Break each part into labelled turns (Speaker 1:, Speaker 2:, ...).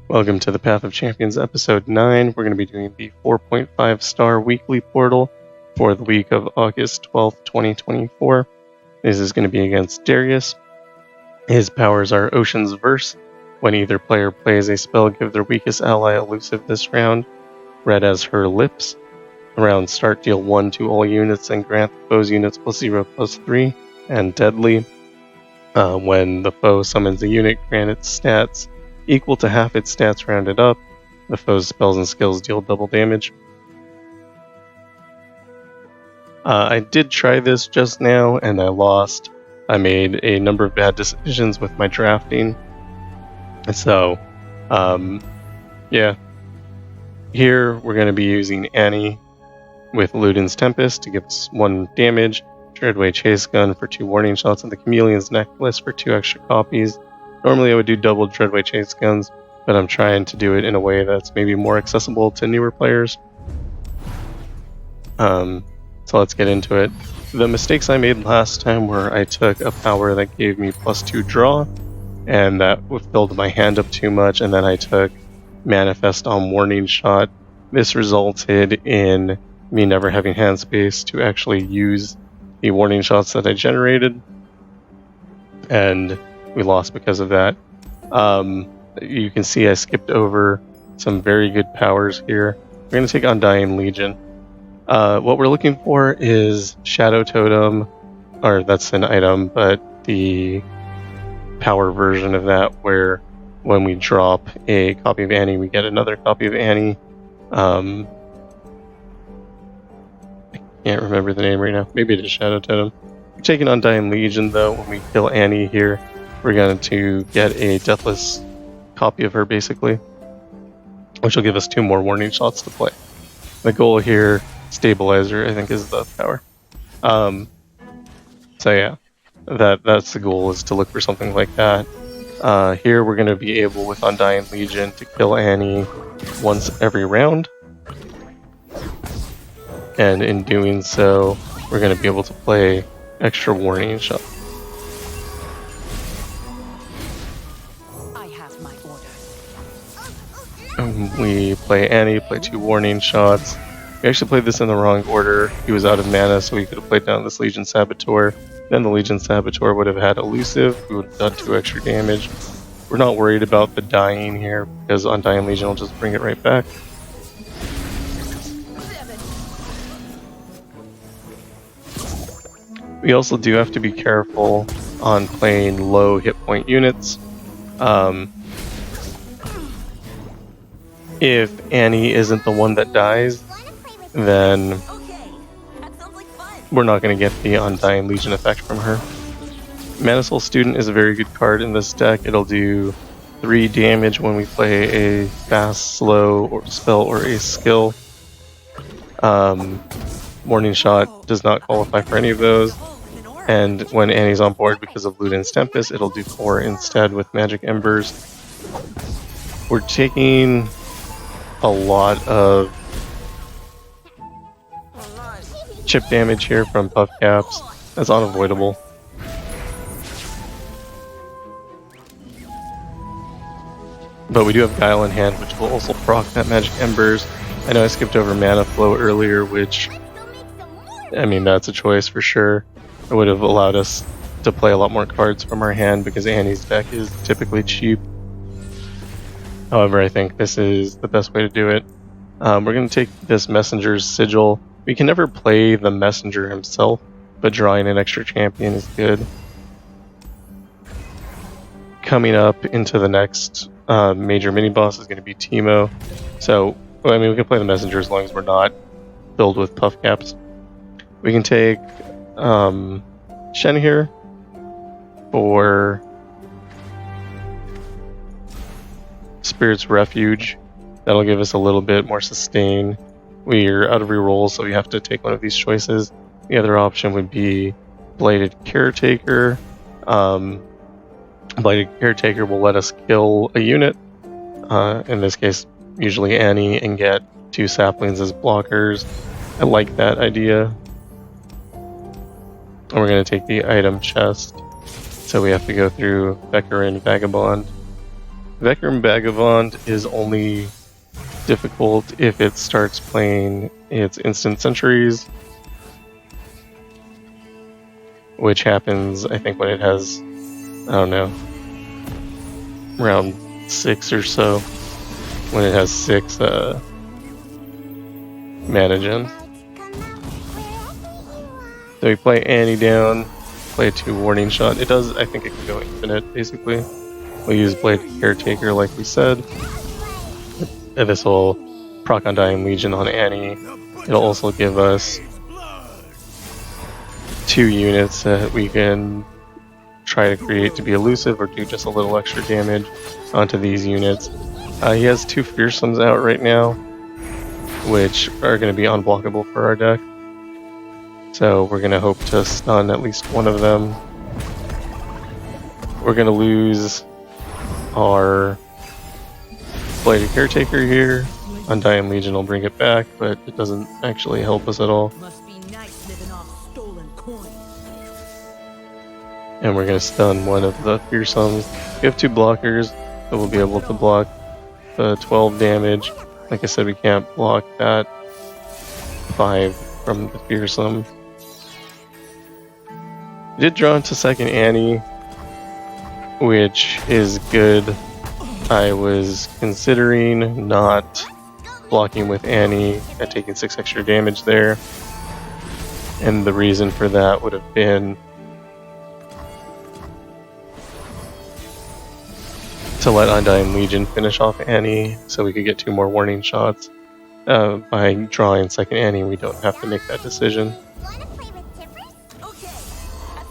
Speaker 1: Welcome to the Path of Champions episode 9. We're going to be doing the 4.5 star weekly portal for the week of August 12th, 2024. This is going to be against Darius. His powers are Ocean's Verse. When either player plays a spell, give their weakest ally elusive this round. Read as her lips. Around start, deal 1 to all units and grant the foe's units +0/+3 and deadly. When the foe summons a unit, grant its stats equal to half its stats rounded up. The foe's spells and skills deal double damage. I did try this just now and I lost. I made a number of bad decisions with my drafting. So, yeah. Here we're going to be using Annie with Luden's Tempest to give us 1 damage, Dreadway Chase Gun for 2 warning shots, and the Chameleon's Necklace for 2 extra copies. Normally I would do double Dreadway Chase Guns, but I'm trying to do it in a way that's maybe more accessible to newer players. So let's get into it. The mistakes I made last time were I took a power that gave me +2 draw, and that filled my hand up too much, and then I took Manifest on Warning Shot. This resulted in me never having hand space to actually use the warning shots that I generated, and we lost because of that. You can see I skipped over some very good powers here. We're going to take Undying Legion. What we're looking for is Shadow Totem, or that's an item, but the power version of that where when we drop a copy of Annie, we get another copy of Annie. I can't remember the name right now. Maybe it is Shadow Totem. We're taking Undying Legion though. When we kill Annie here, we're going to get a deathless copy of her basically, which will give us 2 more warning shots to play. The goal here, Stabilizer, I think is the power. So yeah, that's the goal, is to look for something like that. Here we're going to be able, with Undying Legion, to kill Annie once every round. And in doing so, we're going to be able to play extra warning shot.
Speaker 2: I have my orders.
Speaker 1: We play Annie, play 2 warning shots. We actually played this in the wrong order. He was out of mana, so we could have played down this Legion Saboteur. Then the Legion Saboteur would have had elusive. We would have done 2 extra damage. We're not worried about the dying here, because Undying Legion will just bring it right back. We also do have to be careful on playing low hit point units. If Annie isn't the one that dies, then we're not going to get the Undying Legion effect from her. Mana Soul Student is a very good card in this deck. It'll do 3 damage when we play a fast, slow, or spell or a skill. Warning Shot does not qualify for any of those. And when Annie's on board because of Luden's Tempest, it'll do 4 instead with Magic Embers. We're taking a lot of chip damage here from Puffcaps. That's unavoidable. But we do have Guile in hand, which will also proc that Magic Embers. I know I skipped over Mana Flow earlier, which, I mean, that's a choice for sure. It would have allowed us to play a lot more cards from our hand because Annie's deck is typically cheap. However, I think this is the best way to do it. We're going to take this Messenger's Sigil. We can never play the Messenger himself, but drawing an extra champion is good. Coming up into the next major mini-boss is going to be Teemo. So, I mean, we can play the Messenger as long as we're not filled with Puffcaps. We can take Shen here for Spirit's Refuge. That'll give us a little bit more sustain. We're out of reroll, so we have to take one of these choices. The other option would be Bladed Caretaker. Bladed Caretaker will let us kill a unit, in this case usually Annie, and get 2 saplings as blockers. I like that idea. And we're going to take the item chest, so we have to go through Vekauran Vagabond. Vekauran Vagabond is only difficult if it starts playing its instant sentries, which happens, I think, when it has, I don't know, around 6 or so, when it has 6 mana gems. So we play Annie down, play 2 warning shot. It does, I think it can go infinite, basically. We'll use Blade Caretaker like we said. And this will proc Undying Legion on Annie. It'll also give us 2 units that we can try to create to be elusive or do just a little extra damage onto these units. He has 2 Fearsomes out right now, which are going to be unblockable for our deck. So we're going to hope to stun at least one of them. We're going to lose our Bladed Caretaker here. Undying Legion will bring it back, but it doesn't actually help us at all.
Speaker 2: Must be nice living off stolen coins.
Speaker 1: And we're going to stun one of the Fearsomes. We have 2 blockers, so we'll be able to block the 12 damage. Like I said, we can't block that 5 from the Fearsome. We did draw into second Annie, which is good. I was considering not blocking with Annie and taking 6 extra damage there. And the reason for that would have been to let Undying Legion finish off Annie so we could get 2 more warning shots. By drawing second Annie, we don't have to make that decision.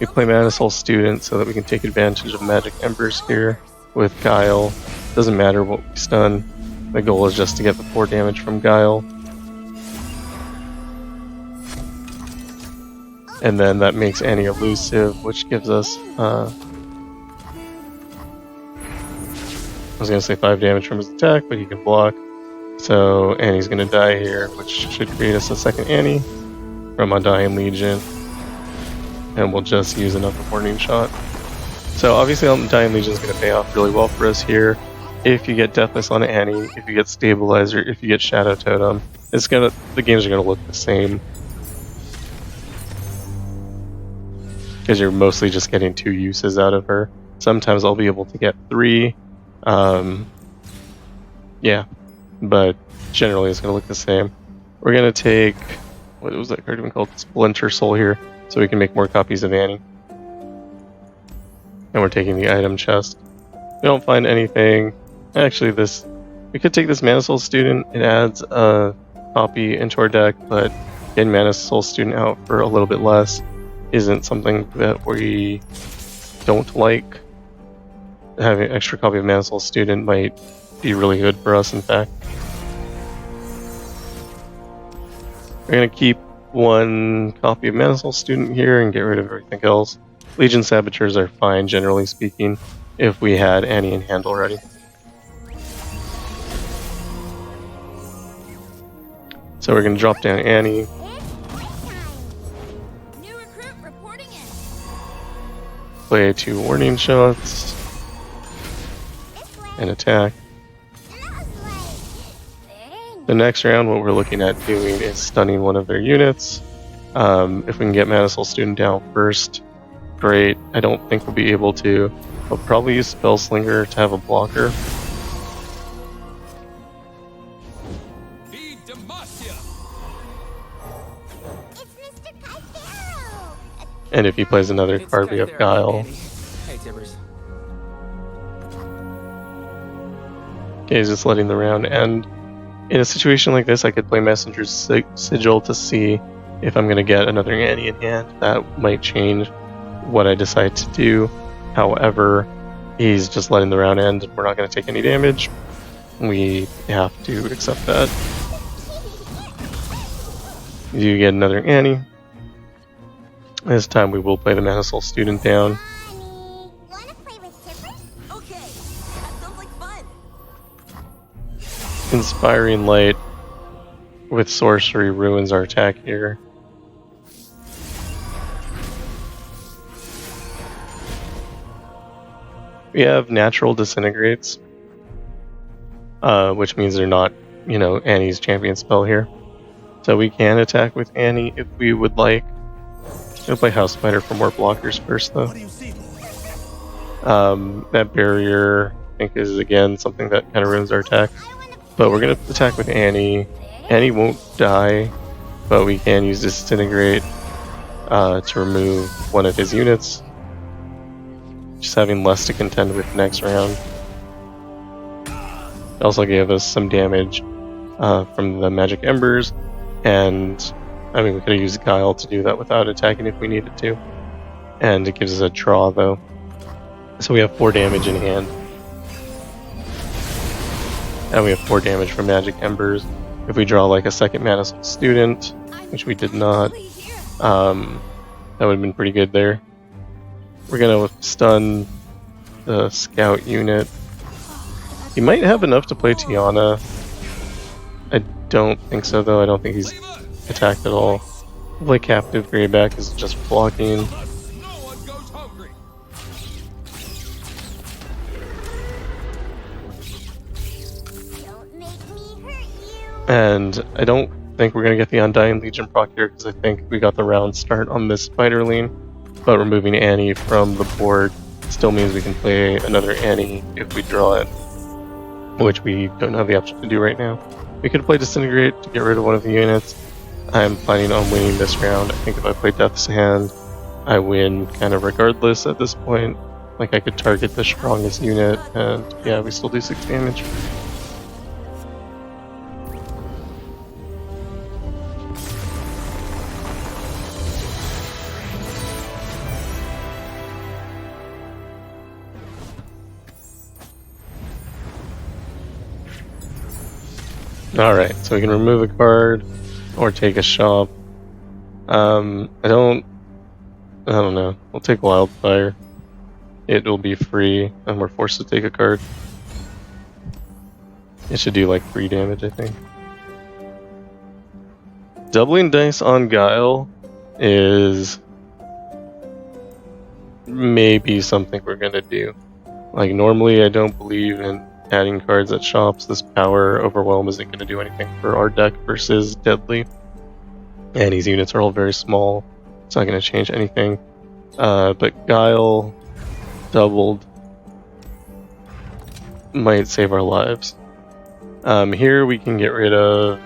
Speaker 1: We play Mana Soul Student so that we can take advantage of Magic Embers here with Guile. Doesn't matter what we stun, the goal is just to get the 4 damage from Guile. And then that makes Annie elusive, which gives us, I was going to say 5 damage from his attack, but he can block. So Annie's going to die here, which should create us a second Annie from Undying Legion. And we'll just use another warning shot. So obviously Undying Legion is going to pay off really well for us here. If you get Deathless on Annie, if you get Stabilizer, if you get Shadow Totem, the games are going to look the same. Because you're mostly just getting 2 uses out of her. Sometimes I'll be able to get 3. Yeah, but generally it's going to look the same. We're going to take, what was that card even called? Splinter Soul here, so we can make more copies of Annie. And we're taking the item chest. We don't find anything. Actually, we could take this Mana Soul Student. It adds a copy into our deck, but getting Mana Soul Student out for a little bit less isn't something that we don't like. Having an extra copy of Mana Soul Student might be really good for us, in fact. We're going to keep 1 copy of Mana Soul Student here and get rid of everything else. Legion Saboteurs are fine, generally speaking, if we had Annie in hand already. So we're going to drop down Annie.
Speaker 2: New recruit reporting in.
Speaker 1: Play 2 warning shots. And attack. The next round, what we're looking at doing is stunning one of their units. If we can get Mana Soul Student down first, great. I don't think we'll be able to. We'll probably use Spellslinger to have a blocker. And if he plays another card, we have Guile. Okay, he's just letting the round end. In a situation like this, I could play Messenger's Sigil to see if I'm going to get another Annie in hand. That might change what I decide to do. However, he's just letting the round end. We're not going to take any damage. We have to accept that. You get another Annie. This time we will play the Mana Soul Student down. Inspiring Light with Sorcery ruins our attack here. We have Natural Disintegrates. which means they're not, you know, Annie's champion spell here. So we can attack with Annie if we would like. Gonna play House Spider for more blockers first, though. That barrier, I think, is again something that kind of ruins our attack. But we're gonna attack with Annie. Annie won't die, but we can use Disintegrate to remove one of his units. Just having less to contend with next round. It also gave us some damage from the Magic Embers, and I mean, we could have used Guile to do that without attacking if we needed to. And it gives us a draw, though. So we have 4 damage in hand. And we have 4 damage from Magic Embers. If we draw like a second Mana Soul Student, which we did not, that would have been pretty good there. We're going to stun the Scout unit. He might have enough to play Tianna. I don't think so, though. I don't think he's attacked at all. Play Captive Greyback is just blocking. And I don't think we're going to get the Undying Legion proc here because I think we got the round start on this Spiderling. But removing Annie from the board still means we can play another Annie if we draw it, which we don't have the option to do right now. We could play Disintegrate to get rid of one of the units. I'm planning on winning this round. I think if I play Death's Hand, I win kind of regardless at this point. Like, I could target the strongest unit, and yeah, we still do 6 damage. Alright, so we can remove a card or take a shop. I don't know. We'll take Wildfire. It will be free, and we're forced to take a card. It should do like 3 damage, I think. Doubling dice on Guile is maybe something we're gonna do. Like, normally I don't believe in adding cards at shops. This Power Overwhelm isn't going to do anything for our deck versus Deadly. And these units are all very small. It's not going to change anything. But Guile doubled might save our lives. Here we can get rid of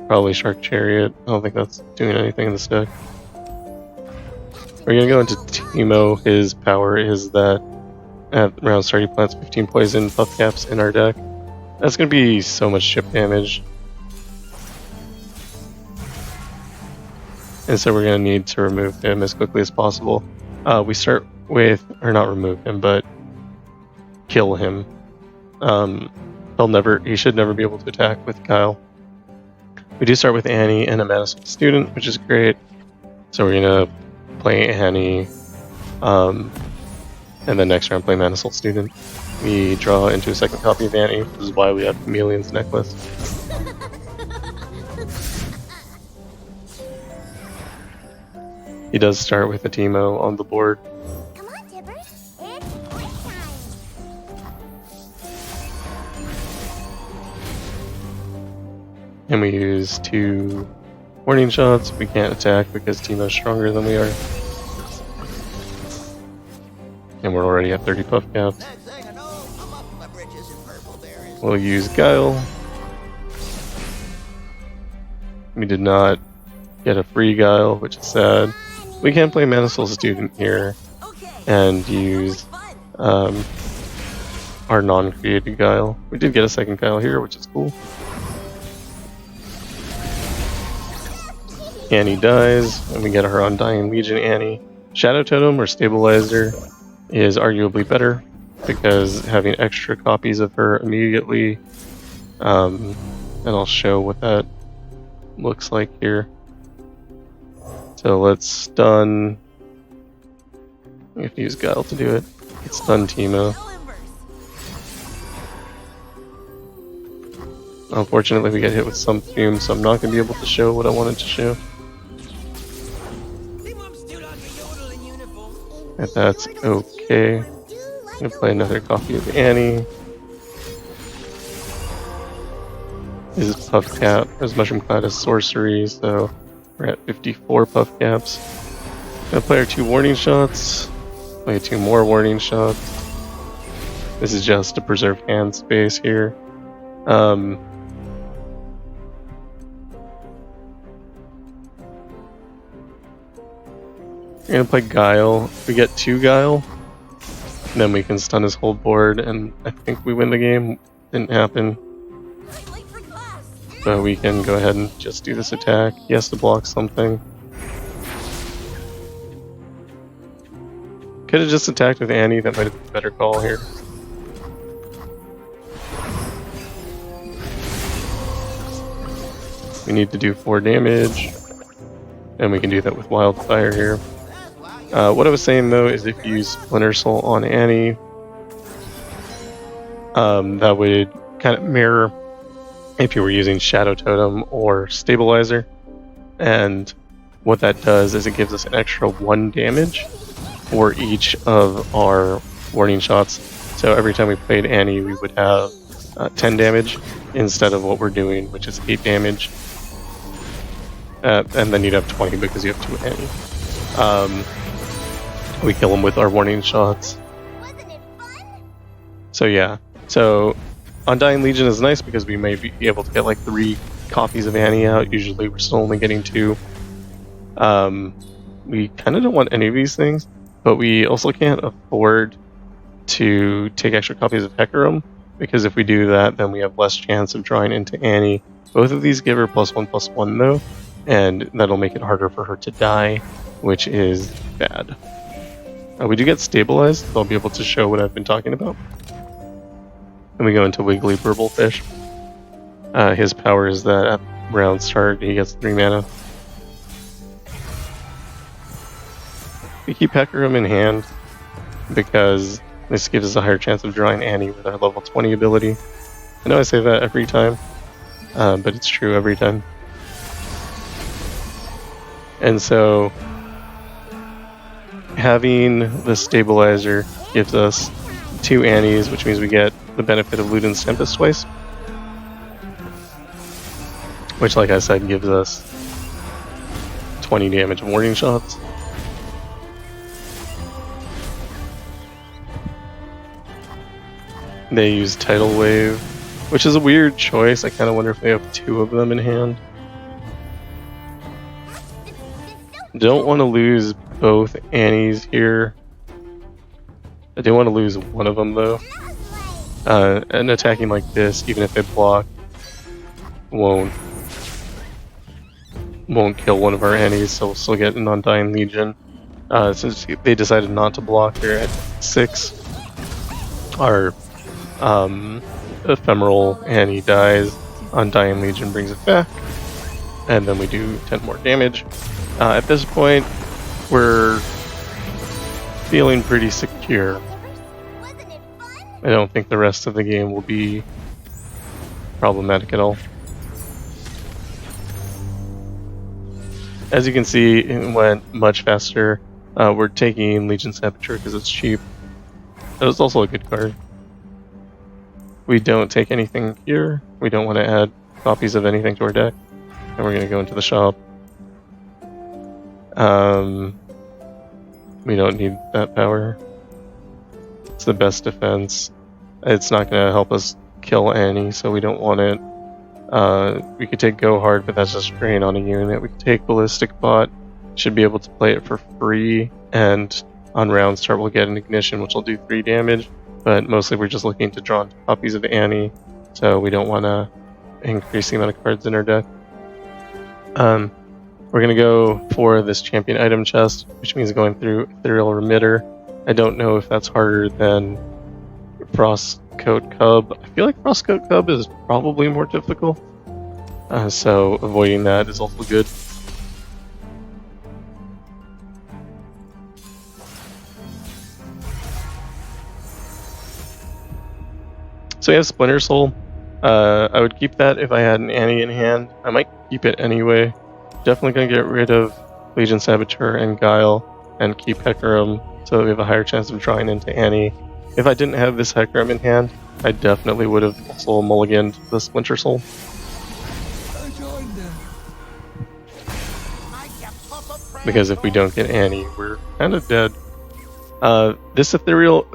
Speaker 1: probably Shark Chariot. I don't think that's doing anything in this deck. We're going to go into Teemo. His power is that at round start he plants 15 poison puffcaps in our deck. That's going to be so much chip damage. And so we're going to need to remove him as quickly as possible. We start with, or not remove him, but kill him. He should never be able to attack with Guile. We do start with Annie and a Mana Soul Student, which is great. So we're going to play Annie, and then next round play Mana Soul Student. We draw into a second copy of Annie, which is why we have Chameleon's necklace. He does start with a Teemo on the board.
Speaker 3: Come on, Tipper. It's point time.
Speaker 1: And we use 2 warning shots. We can't attack because Teemo's stronger than we are. And we're already at 30 puffcaps. We'll use Guile. We did not get a free Guile, which is sad. We can play Mana Soul Student here and use our non-created Guile. We did get a second Guile here, which is cool. Annie dies, and we get her Undying Legion Annie. Shadow Totem or Stabilizer is arguably better because having extra copies of her immediately, and I'll show what that looks like here. So let's stun. We have to use Guile to do it. Let's stun Teemo. Unfortunately, we get hit with some fume, so I'm not going to be able to show what I wanted to show. And that's okay. I'm going to play another copy of Annie. His Puffcap, his Mushroom Cloud is sorcery, so we're at 54 Puffcaps. Gonna play our 2 warning shots, play 2 more warning shots. This is just to preserve hand space here. We're gonna play Guile. If we get 2 Guile, then we can stun his whole board, and I think we win the game. Didn't happen. So we can go ahead and just do this attack. He has to block something. Could have just attacked with Annie, that might have been a better call here. We need to do 4 damage, and we can do that with Wildfire here. What I was saying though is if you use Splinter Soul on Annie, that would kind of mirror if you were using Shadow Totem or Stabilizer. And what that does is it gives us an extra 1 damage for each of our warning shots. So every time we played Annie, we would have 10 damage instead of what we're doing, which is 8 damage. And then you'd have 20 because you have 2 Annie. We kill them with our warning shots.
Speaker 3: Wasn't it fun?
Speaker 1: So yeah. So Undying Legion is nice because we may be able to get like 3 copies of Annie out. Usually we're still only getting 2. We kind of don't want any of these things, but we also can't afford to take extra copies of Vekauran, because if we do that, then we have less chance of drawing into Annie. Both of these give her +1/+1 though, and that'll make it harder for her to die, which is bad. We do get stabilized, so I'll be able to show what I've been talking about. Then we go into Wiggly Burblefish. His power is that at round start he gets 3 mana. We keep Vekauran in hand because this gives us a higher chance of drawing Annie with our level 20 ability. I know I say that every time, but it's true every time. And so having the stabilizer gives us 2 Annies, which means we get the benefit of Luden's Tempest twice, which, like I said, gives us 20 damage warning shots. They use Tidal Wave, which is a weird choice. I kind of wonder if they have 2 of them in hand. Don't want to lose both Annies here. I do want to lose one of them though. And attacking like this, even if they block, won't kill one of our Annies, so we'll still get an Undying Legion. Since they decided not to block here at 6, our ephemeral Annie dies, Undying Legion brings it back, and then we do 10 more damage. At this point, we're feeling pretty secure.
Speaker 3: Wasn't it fun?
Speaker 1: I don't think the rest of the game will be problematic at all. As you can see, it went much faster. We're taking Legion Saboteur because it's cheap. It was also a good card. We don't take anything here. We don't want to add copies of anything to our deck. And we're going to go into the shop. We don't need that power. It's the best defense. It's not going to help us kill Annie, so we don't want it. We could take Go Hard, but that's just drain on a unit. We could take Ballistic Bot. Should be able to play it for free, and on round start we'll get an Ignition, which will do 3 damage. But mostly we're just looking to draw copies of Annie, so we don't want to increase the amount of cards in our deck. We're going to go for this champion item chest, which means going through Ethereal Remitter. I don't know if that's harder than Frostcoat Cub. I feel like Frostcoat Cub is probably more difficult, so avoiding that is also good. So we have Splinter Soul. I would keep that if I had an Annie in hand. I might keep it anyway. Definitely going to get rid of Legion Saboteur and Guile and keep Vekauran so that we have a higher chance of drawing into Annie. If I didn't have this Vekauran in hand, I definitely would have also mulliganed the Splinter Soul. because if we don't get Annie, we're kind of dead. This Ethereal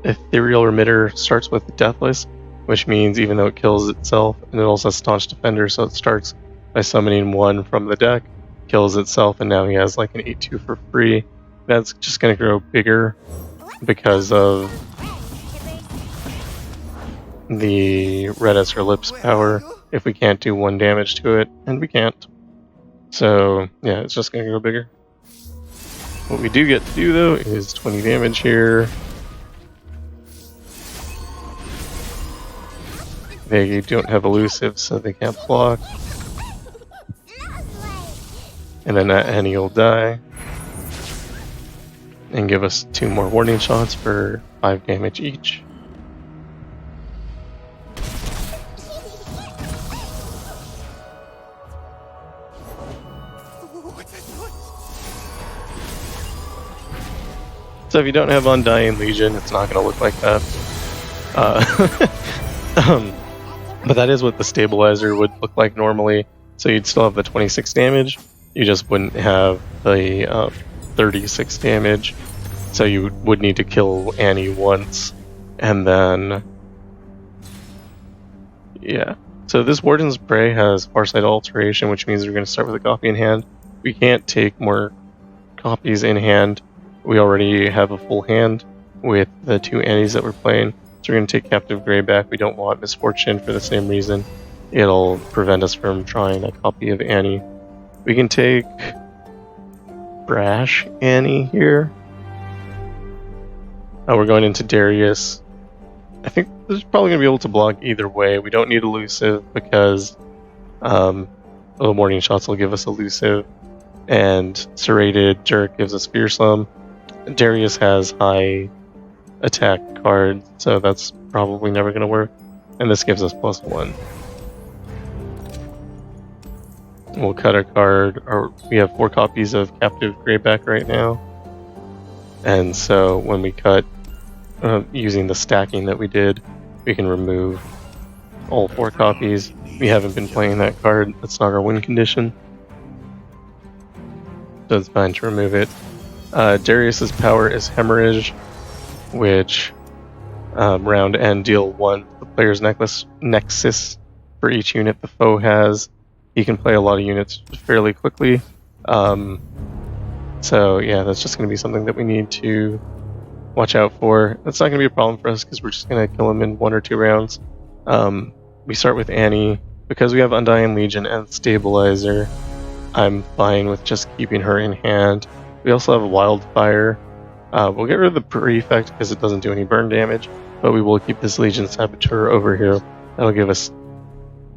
Speaker 1: Remitter starts with Deathless, which means even though it kills itself, and it also has Staunch Defender, so it starts by summoning one from the deck, kills itself, and now he has like an 8/2 for free. That's just going to grow bigger because of the Red as Her Lips power if we can't do 1 damage to it, and we can't. So yeah, it's just going to grow bigger. What we do get to do though is 20 damage here. They don't have elusives, so they can't block. And then that Annie will die. And give us 2 more warning shots for 5 damage each. So if you don't have Undying Legion, it's not going to look like that. But that is what the stabilizer would look like normally. So you'd still have the 26 damage, you just wouldn't have the 36 damage. So you would need to kill Annie once, and then... yeah. So this Warden's Prey has Farsight Alteration, which means we're going to start with a copy in hand. We can't take more copies in hand. We already have a full hand with the 2 Annies that we're playing. So we're going to take Captive Grey back. We don't want Misfortune for the same reason. It'll prevent us from trying a copy of Annie. We can take Brash Annie here. We're going into Darius. I think this is probably going to be able to block either way. We don't need elusive because the Morning Shots will give us elusive. And Serrated Jerk gives us Fearsome. Darius has high attack cards, so that's probably never going to work. And this gives us +1. We'll cut a card, or we have 4 copies of Captive Greyback right now. And so when we cut, using the stacking that we did, we can remove all 4 copies. We haven't been playing that card, that's not our win condition. So it's fine to remove it. Darius's power is Hemorrhage, which round end deal 1 the player's Nexus for each unit the foe has. He can play a lot of units fairly quickly. So yeah, that's just going to be something that we need to watch out for. That's not going to be a problem for us because we're just going to kill him in 1 or 2 rounds. We start with Annie. Because we have Undying Legion and Stabilizer, I'm fine with just keeping her in hand. We also have Wildfire. We'll get rid of the Prefect because it doesn't do any burn damage, but we will keep this Legion Saboteur over here. That'll give us,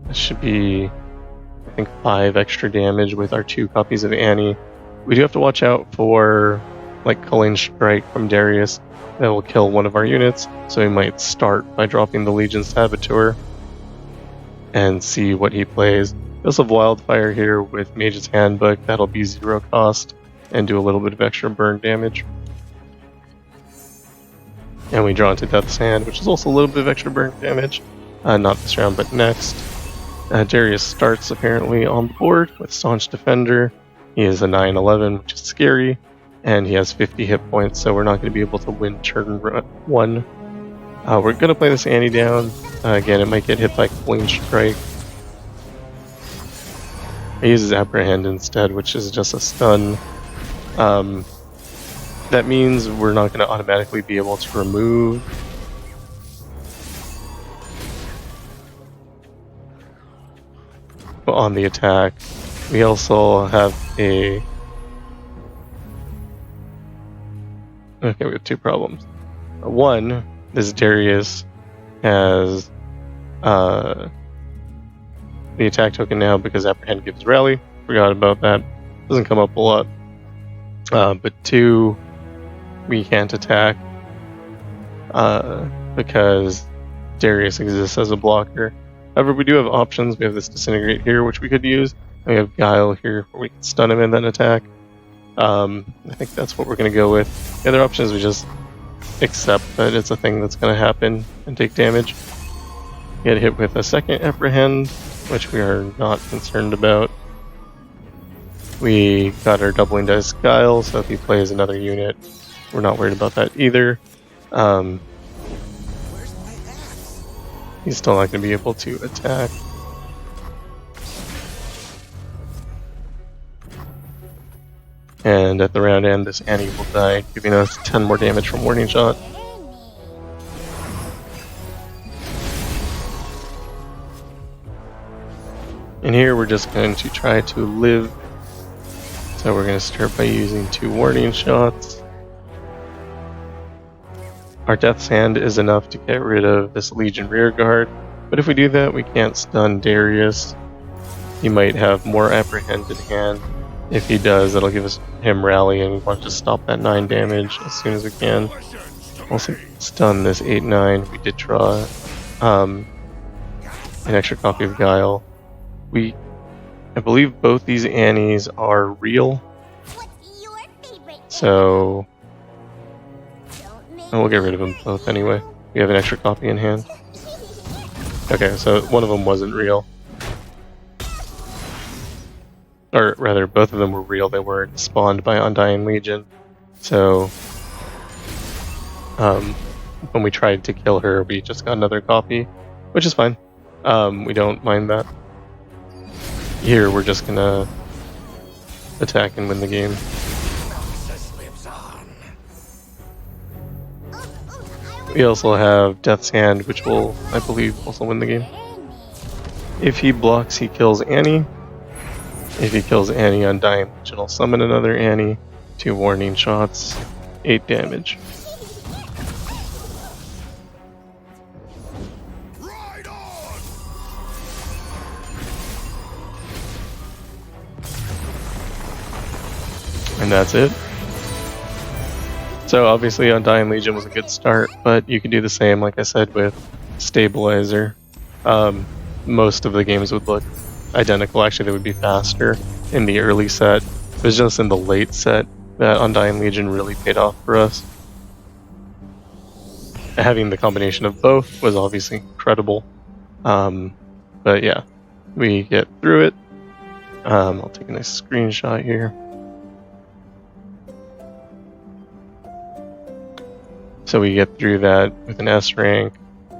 Speaker 1: it should be, I think, 5 extra damage with our 2 copies of Annie. We do have to watch out for like Culling Strike from Darius. That will kill one of our units, so we might start by dropping the Legion Saboteur and see what he plays. We also have Wildfire here with Mage's Handbook. That'll be 0 cost and do a little bit of extra burn damage. And we draw into Death's Hand, which is also a little bit of extra burn damage. Not this round, but next. Darius starts apparently on the board with Staunch Defender. He is a 9/11, which is scary, and he has 50 hit points, so we're not going to be able to win turn 1. We're going to play this Annie down. Again, it might get hit by Culling Strike. He uses Apprehend instead, which is just a stun. That means we're not going to automatically be able to remove. On the attack, we also have a... okay, we have 2 problems. One, this Darius has the attack token now because Apprehend gives Rally. Forgot about that. Doesn't come up a lot. But 2, we can't attack because Darius exists as a blocker. However, we do have options. We have this Disintegrate here, which we could use. And we have Guile here, where we can stun him and then attack. I think that's what we're going to go with. The other option is we just accept that it's a thing that's going to happen and take damage. Get hit with a second Apprehend, which we are not concerned about. We got our doubling dice Guile, so if he plays another unit, we're not worried about that either. He's still not going to be able to attack. And at the round end, this Annie will die, giving us 10 more damage from Warning Shot. And here we're just going to try to live. So we're going to start by using 2 Warning Shots. Our Death's Hand is enough to get rid of this Legion Rearguard, but if we do that, we can't stun Darius. He might have more Apprehend in hand. If he does, that'll give him Rally, and we want to stop that 9 damage as soon as we can. Also stun this 8-9. We did draw an extra copy of Guile. I believe both these Annies are real,
Speaker 3: What's your favorite?
Speaker 1: so
Speaker 3: Don't make
Speaker 1: we'll get rid of them both anyway. We have an extra copy in hand. Okay, so one of them wasn't real. Or rather, both of them were real. They weren't spawned by Undying Legion. So, when we tried to kill her, we just got another copy, which is fine. We don't mind that. Here, we're just gonna attack and win the game. We also have Death's Hand, which will, I believe, also win the game. If he blocks, he kills Annie. If he kills Annie, Undying Legion will summon another Annie. 2 Warning Shots, 8 damage. And that's it. So obviously Undying Legion was a good start, but you could do the same, like I said, with Stabilizer. Most of the games would look identical. Actually, they would be faster in the early set. It was just in the late set that Undying Legion really paid off for us. Having the combination of both was obviously incredible. But yeah, we get through it. I'll take a nice screenshot here. So we get through that with an S rank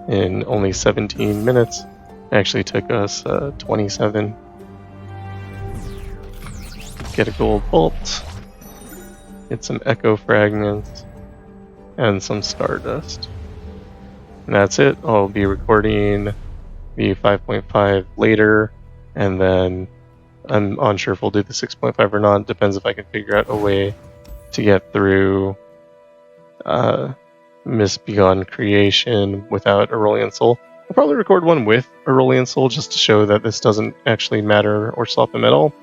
Speaker 1: in only 17 minutes. It actually took us 27. Get a gold bolt, get some echo fragments, and some stardust. And that's it. I'll be recording the 5.5 later, and then I'm unsure if we'll do the 6.5 or not. Depends if I can figure out a way to get through Misbegotten Creation without Aurelian Soul. I'll probably record one with Aurelian Soul just to show that this doesn't actually matter or stop him at all.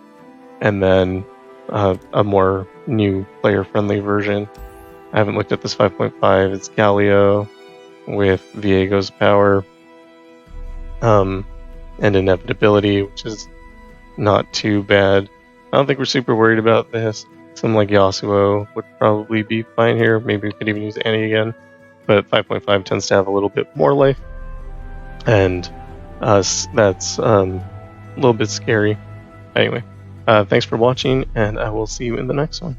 Speaker 1: And then a more new player-friendly version. I haven't looked at this 5.5. It's Galio with Viego's power and Inevitability, which is not too bad. I don't think we're super worried about this. Something like Yasuo would probably be fine here. Maybe we could even use Annie again. But 5.5 tends to have a little bit more life. And that's a little bit scary. Anyway, thanks for watching, and I will see you in the next one.